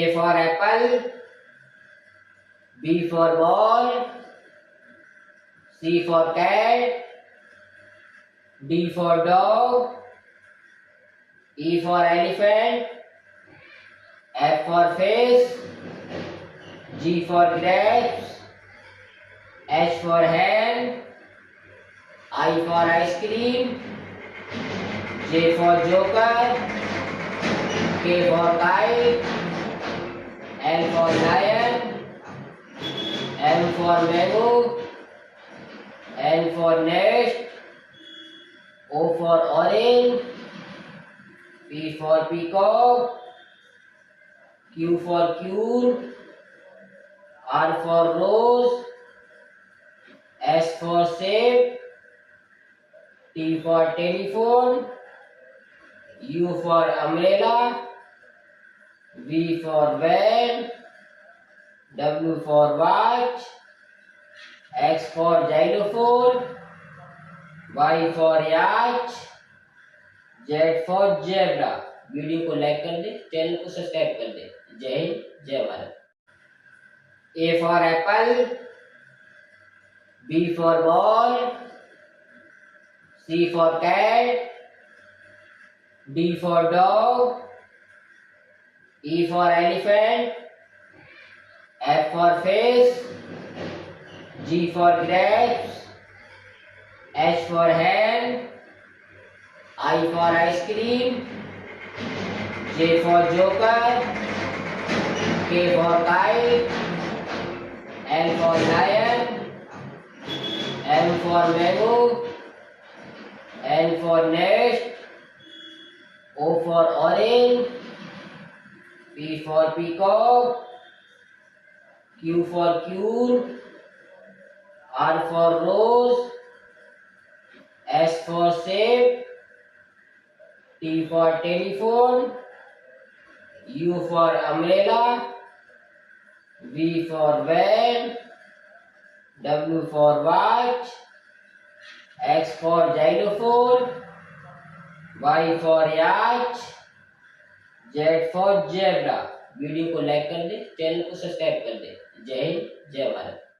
A for apple, B for ball, C for cat, D for dog, E for elephant, F for fish, G for grapes, H for hen, I for ice cream, J for joker, K for kite, L for lion, M for mango, N for nest, O for orange, P for peacock, Q for queen, R for rose, S for shape, T for telephone, U for umbrella, V for van, W for watch, X for xylophone, Y for yacht, Z for zebra। Video को like कर दे, channel को subscribe कर दे। जय हिंद, जय Bharat. A for apple, B for ball, C for cat, D for dog, E for elephant, F for fish, G for grapes, H for hen, I for ice cream, J for joker, K for kite, L for lion, M for mango, N for nest, O for orange, P for peacock, Q for queen, R for rose, S for shape, T for telephone, U for umbrella, V for van, W for watch, X for xylophone, Y for yacht, Z for zebra। Video को like कर दे, channel को subscribe कर दे। जय हिंद, जय भारत।